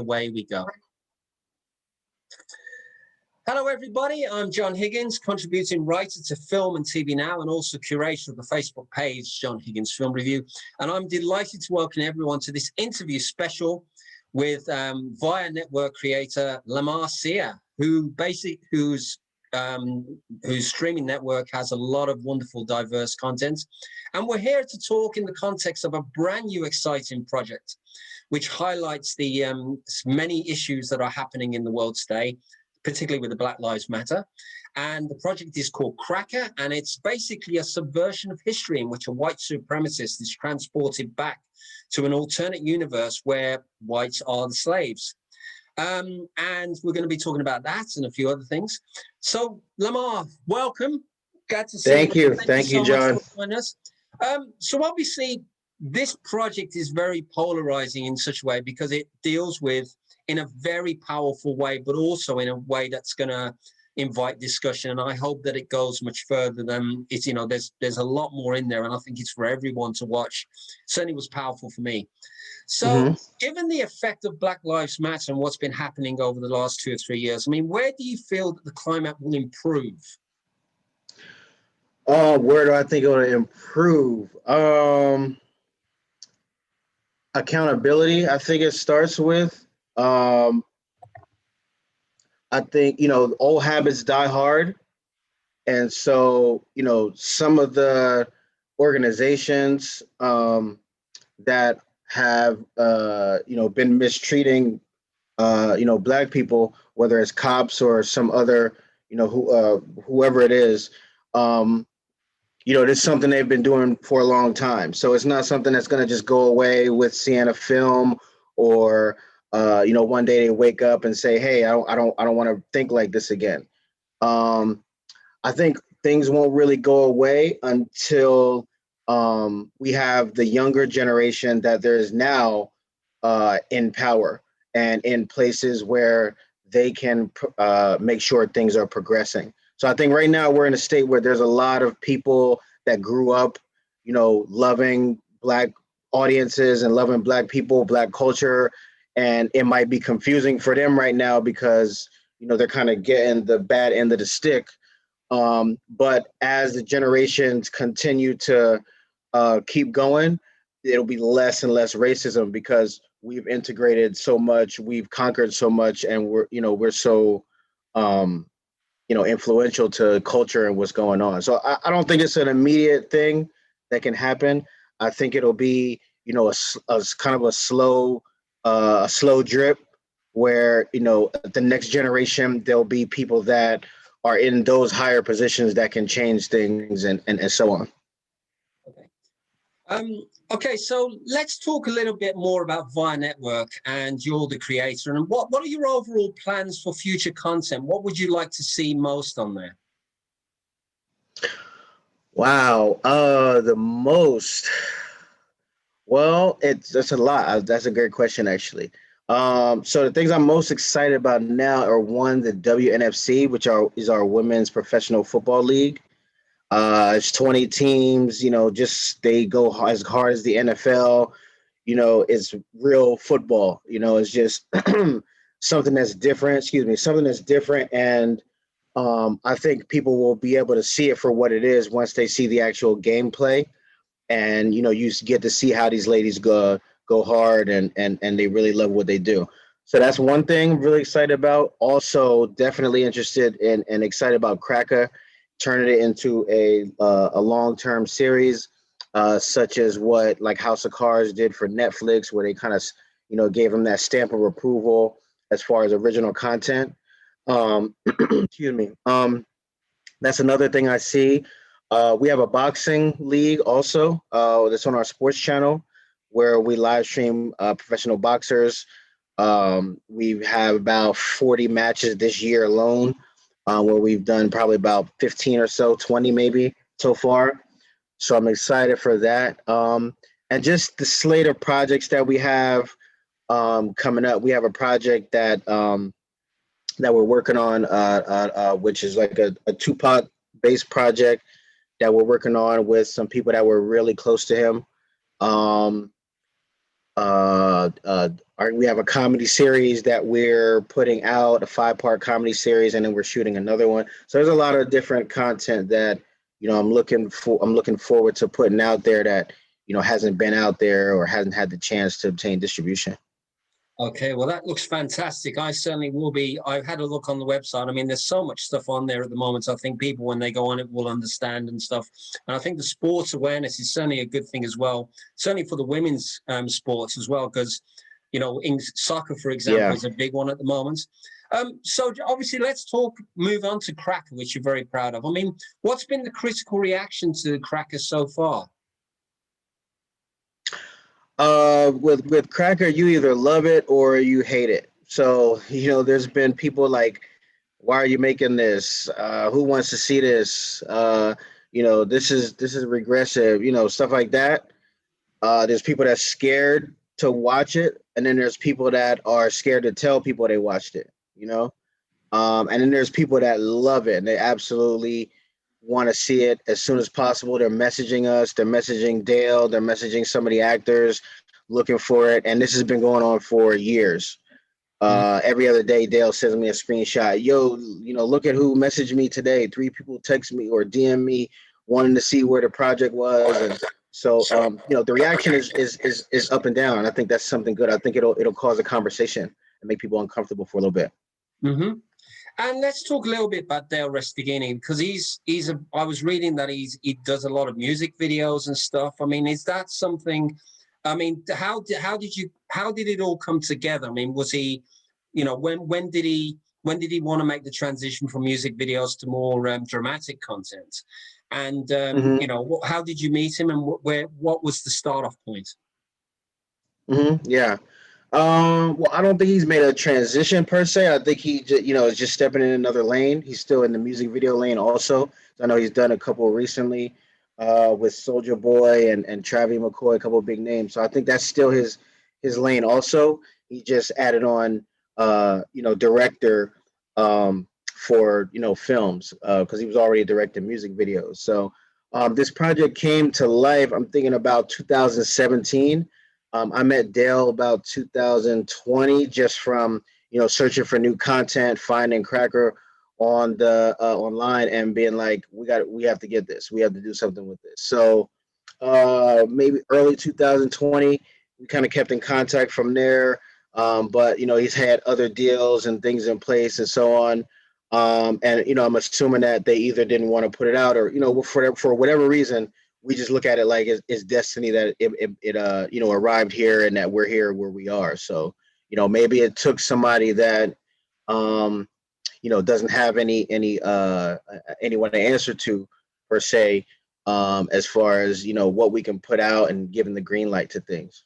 away we go. Hello, everybody. I'm John Higgins, contributing writer to Film and TV Now, and also curator of the Facebook page, John Higgins Film Review. And I'm delighted to welcome everyone to this interview special with Vyre Network creator Lamar Seay, whose streaming network has a lot of wonderful, diverse content. And we're here to talk in the context of a brand new, exciting project, which highlights the many issues that are happening in the world today, particularly with the Black Lives Matter. And the project is called CRACKA, and it's basically a subversion of history in which a white supremacist is transported back to an alternate universe where whites are the slaves. And we're going to be talking about that and a few other things. So, Lamar, welcome. Glad to see you. Thank you, John. Much for joining us. So obviously, this project is very polarizing in such a way because it deals with, in a very powerful way, but also in a way that's going to invite discussion. And I hope that it goes much further than it's, you know, there's a lot more in there, and I think it's for everyone to watch. Certainly was powerful for me. So given the effect of Black Lives Matter and what's been happening over the last 2 or 3 years, I mean, where do you feel that the climate will improve? Where do I think it will improve? Accountability, I think it starts with. I think, you know, old habits die hard. And so, you know, some of the organizations that have, you know, been mistreating, you know, Black people, whether it's cops or some other, you know, whoever it is, you know, this is something they've been doing for a long time. So it's not something that's going to just go away with seeing a film or, you know, one day they wake up and say, hey, I don't want to think like this again. I think things won't really go away until we have the younger generation that there is now in power and in places where they can make sure things are progressing. So I think right now we're in a state where there's a lot of people that grew up, you know, loving Black audiences and loving Black people, Black culture. And it might be confusing for them right now because, you know, they're kind of getting the bad end of the stick. But as the generations continue to keep going, it'll be less and less racism because we've integrated so much, we've conquered so much, and we're so, you know, influential to culture and what's going on. So I don't think it's an immediate thing that can happen. I think it'll be, you know, a kind of a slow drip where, you know, the next generation, there'll be people that are in those higher positions that can change things and so on. Okay, so let's talk a little bit more about Vyre Network, and you're the creator. And what are your overall plans for future content? What would you like to see most on there? Wow, the most. Well, that's a lot. That's a great question, actually. So the things I'm most excited about now are, one, the WNFC, which is our women's professional football league. It's 20 teams, you know, just they go as hard as the NFL. You know, it's real football. You know, it's just something that's different. Something that's different. And I think people will be able to see it for what it is once they see the actual gameplay. And, you know, you get to see how these ladies go hard and they really love what they do. So that's one thing I'm really excited about. Also, definitely interested in and excited about CRACKA, turning it into a long-term series, such as what like House of Cards did for Netflix, where they kind of, you know, gave them that stamp of approval as far as original content. Excuse me. That's another thing I see. We have a boxing league also that's on our sports channel where we live stream professional boxers. We have about 40 matches this year alone, where we've done probably about 15 or so, 20 maybe so far. So I'm excited for that. And just the slate of projects that we have coming up. We have a project that we're working on, which is like a Tupac-based project that we're working on with some people that were really close to him. We have a comedy series that we're putting out, a 5-part comedy series, and then we're shooting another one. So there's a lot of different content that I'm looking forward to putting out there that hasn't been out there or hasn't had the chance to obtain distribution. Okay, well, that looks fantastic. I certainly will be. I've had a look on the website. I mean, there's so much stuff on there at the moment. I think people, when they go on it, will understand and stuff. And I think the sports awareness is certainly a good thing as well, certainly for the women's sports as well, because, in soccer, for example, is a big one at the moment. So obviously, let's move on to CRACKA, which you're very proud of. I mean, what's been the critical reaction to CRACKA so far? With CRACKA, you either love it or you hate it. So there's been people like, why are you making this? Who wants to see this? This is regressive. Stuff like that. There's people that's scared to watch it, and then there's people that are scared to tell people they watched it. And then there's people that love it and they absolutely want to see it as soon as possible. They're messaging us, they're messaging Dale, they're messaging some of the actors looking for it. And this has been going on for years. Every other day, Dale sends me a screenshot. Yo, look at who messaged me today. 3 people text me or DM me wanting to see where the project was. And so, the reaction is up and down. I think that's something good. I think it'll cause a conversation and make people uncomfortable for a little bit. Mm-hmm. And let's talk a little bit about Dale Restigini, because I was reading that he does a lot of music videos and stuff. I mean, is that something? I mean, how did it all come together? I mean, was he, when did he want to make the transition from music videos to more dramatic content? And how did you meet him, and what was the start off point? Yeah. Well, I don't think he's made a transition per se. I think he is just stepping in another lane. He's still in the music video lane also. I know he's done a couple recently with Soldier Boy and Travis McCoy, a couple of big names. So I think that's still his lane also. He just added on director for films because he was already directing music videos. So this project came to life, I'm thinking about 2017. I met Dale about 2020 just from searching for new content, finding CRACKA on the online and being like, we have to get this. We have to do something with this. So maybe early 2020, we kind of kept in contact from there. But he's had other deals and things in place and so on. And I'm assuming that they either didn't want to put it out or for whatever reason. We just look at it like it's destiny that it arrived here and that we're here where we are. So maybe it took somebody that doesn't have anyone to answer to per se, as far as what we can put out and giving the green light to things.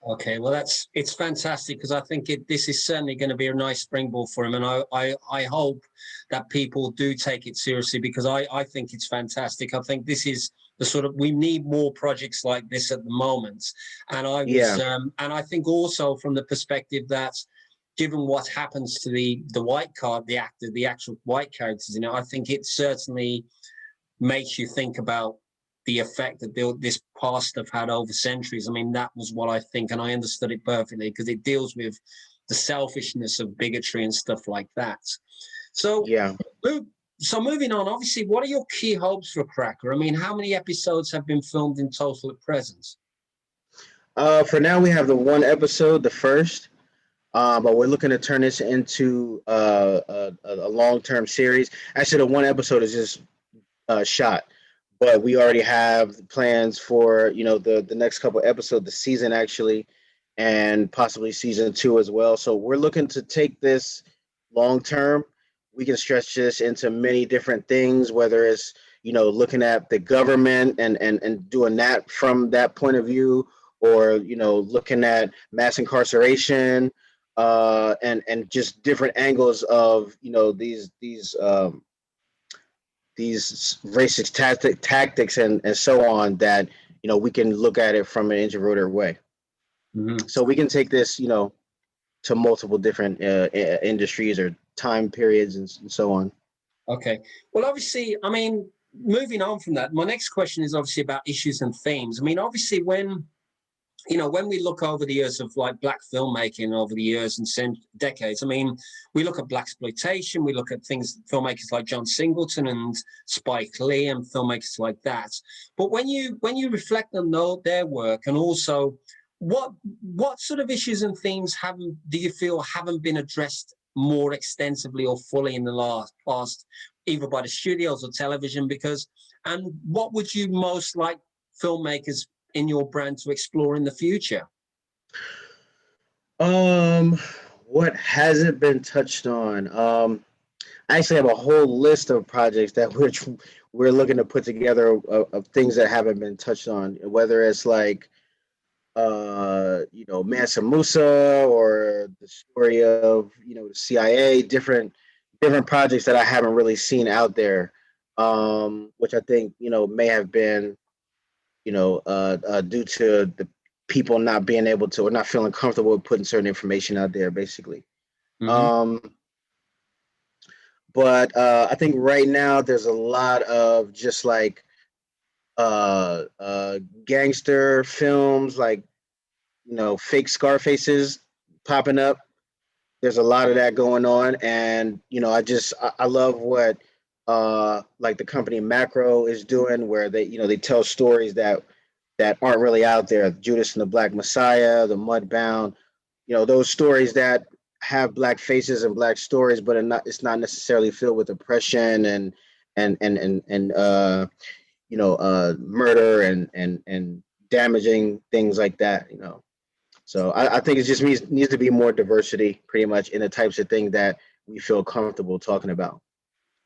Okay, well, it's fantastic, because I think this is certainly going to be a nice springboard for him, and I hope that people do take it seriously, because I think it's fantastic. I think this is we need more projects like this at the moment, and and I think also from the perspective that, given what happens to the white card, the actor, the actual white characters, I think it certainly makes you think about the effect that this past have had over centuries. I mean, that was what I think, and I understood it perfectly, because it deals with the selfishness of bigotry and stuff like that. So, So moving on, obviously, what are your key hopes for CRACKA? I mean, how many episodes have been filmed in total at present? For now, we have the 1 episode, the first, but we're looking to turn this into a long-term series. Actually, the 1 episode is just shot. But we already have plans for the next couple episodes, the season actually, and possibly season 2 as well. So we're looking to take this long term. We can stretch this into many different things, whether it's looking at the government and doing that from that point of view, or looking at mass incarceration, and just different angles of these racist tactics and so on, that we can look at it from an introverted way. Mm-hmm. So we can take this to multiple different industries or time periods and so on. Okay, well, obviously, I mean, moving on from that, my next question is obviously about issues and themes. I mean, obviously, when you know, when we look over the years of like black filmmaking over the years and decades, I mean, we look at blaxploitation, we look at things, filmmakers like John Singleton and Spike Lee and filmmakers like that. But when you reflect on their work, and also what sort of issues and themes do you feel haven't been addressed more extensively or fully in the past, either by the studios or television? Because, and what would you most like filmmakers in your brand to explore in the future? What hasn't been touched on? I actually have a whole list of projects that we're looking to put together of things that haven't been touched on, whether it's like Mansa Musa or the story of the CIA, different projects that I haven't really seen out there, which I think may have been due to the people not being able to or not feeling comfortable with putting certain information out there, basically. Mm-hmm. But I think right now there's a lot of just like gangster films, like fake Scarfaces popping up. There's a lot of that going on, and I love what like the company Macro is doing, where they tell stories that aren't really out there. Judas and the Black Messiah, the Mudbound, those stories that have black faces and black stories, but it's not necessarily filled with oppression and murder and damaging things like that. So I think it just needs to be more diversity, pretty much, in the types of things that we feel comfortable talking about.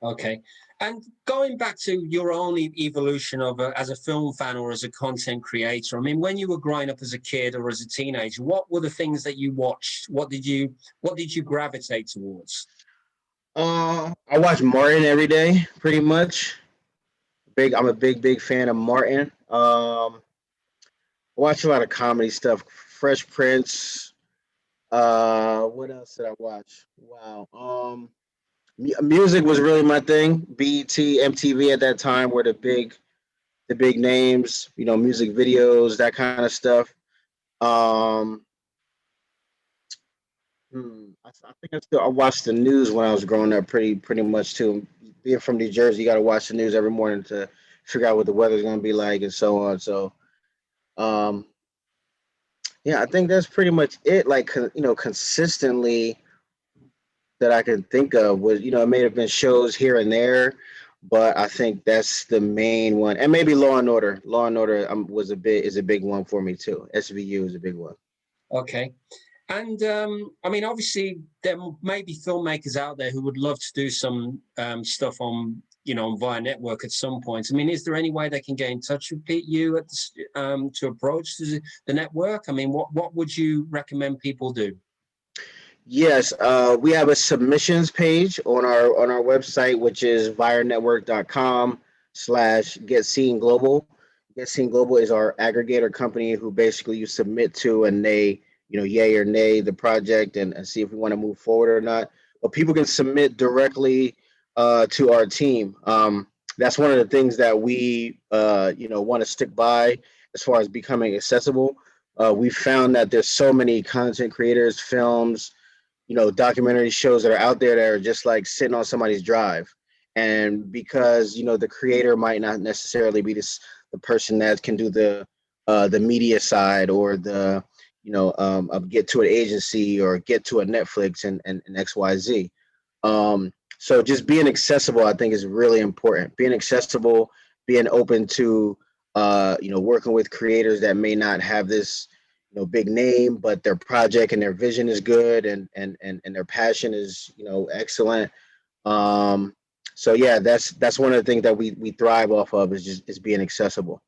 Okay. And going back to your own evolution of as a film fan or as a content creator, I mean, when you were growing up as a kid or as a teenager, what were the things that you watched? What did you gravitate towards? I watch Martin every day, pretty much. I'm a big fan of Martin. I watch a lot of comedy stuff. Fresh Prince. What else did I watch? Wow. Music was really my thing. BET, MTV at that time were the big names. Music videos, that kind of stuff. Um, I think I watched the news when I was growing up, pretty much too. Being from New Jersey, you got to watch the news every morning to figure out what the weather's going to be like and so on. So, um, yeah, I think that's pretty much it. Like, consistently that I can think of was, it may have been shows here and there, but I think that's the main one. And maybe Law and Order. Law and Order is a big one for me too. SVU is a big one. Okay. And I mean, obviously, there may be filmmakers out there who would love to do some stuff on, on Vyre Network at some point. I mean, is there any way they can get in touch with you to approach the network? I mean, what would you recommend people do? Yes, we have a submissions page on our website, which is vyrenetwork.com/Get Seen Global. Get Seen Global is our aggregator company who basically you submit to, and they yay or nay the project and see if we want to move forward or not. But people can submit directly to our team. That's one of the things that we want to stick by as far as becoming accessible. We found that there's so many content creators, films, documentary shows that are out there that are just like sitting on somebody's drive. And because, the creator might not necessarily be the person that can do the media side or the, get to an agency or get to a Netflix and XYZ. So just being accessible, I think, is really important. Being accessible, being open to, working with creators that may not have this, big name, but their project and their vision is good, and their passion is, excellent. So yeah, that's one of the things that we thrive off of is being accessible.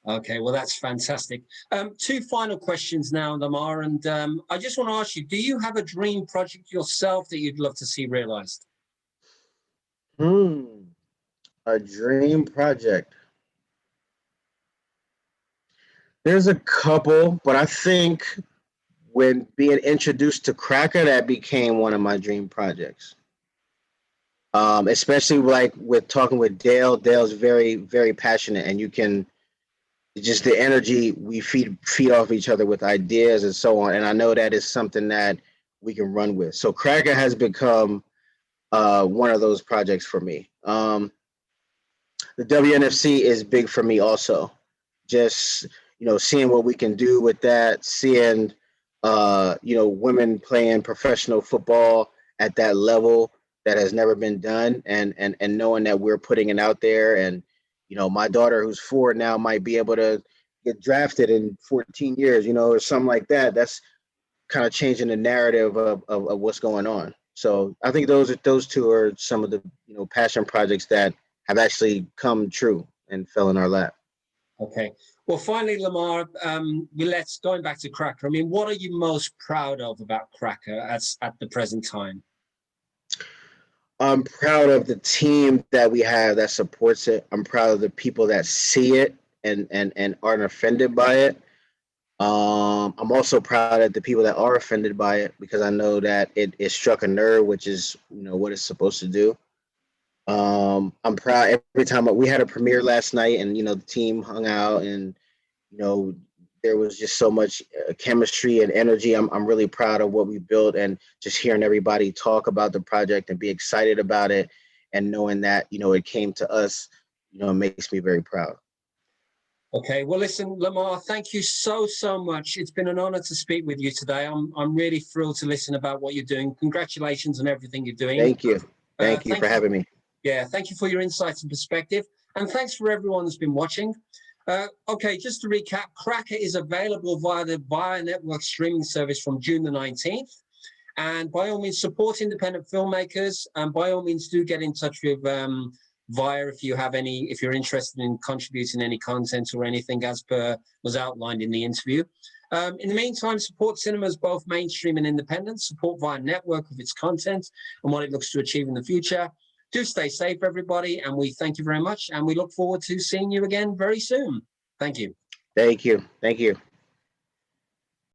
Okay, well, that's fantastic. Two final questions now, Lamar, and I just want to ask you, do you have a dream project yourself that you'd love to see realized? A dream project. There's a couple, but I think when being introduced to CRACKA, that became one of my dream projects. Especially like with talking with Dale. Dale's very, very passionate, and you can just the energy we feed off each other with ideas and so on. And I know that is something that we can run with. So CRACKA has become one of those projects for me. The WNFC is big for me also. Just, seeing what we can do with that, seeing, women playing professional football at that level that has never been done, and knowing that we're putting it out there. And, my daughter who's 4 now might be able to get drafted in 14 years, or something like that. That's kind of changing the narrative of what's going on. So I think those two are some of the, passion projects that have actually come true and fell in our lap. Okay. Well, finally, Lamar, let's going back to CRACKA. I mean, what are you most proud of about CRACKA at the present time? I'm proud of the team that we have that supports it. I'm proud of the people that see it and aren't offended by it. I'm also proud of the people that are offended by it, because I know that it struck a nerve, which is, what it's supposed to do. I'm proud every time we had a premiere last night, and the team hung out, and there was just so much chemistry and energy. I'm really proud of what we built, and just hearing everybody talk about the project and be excited about it, and knowing that it came to us, it makes me very proud. Okay, well, listen, Lamar, thank you so much. It's been an honor to speak with you today. I'm really thrilled to listen about what you're doing. Congratulations on everything you're doing. Thank you. Thank you for having me. Yeah, thank you for your insights and perspective. And thanks for everyone that's been watching. Okay, just to recap, CRACKA is available via the Vyre Network streaming service from June the 19th. And by all means, support independent filmmakers. And by all means, do get in touch with Vyre if you're interested in contributing any content or anything as per was outlined in the interview. In the meantime, support cinemas, both mainstream and independent. Support Vyre Network with its content and what it looks to achieve in the future. Do stay safe, everybody, and we thank you very much, and we look forward to seeing you again very soon. Thank you. Thank you. Thank you.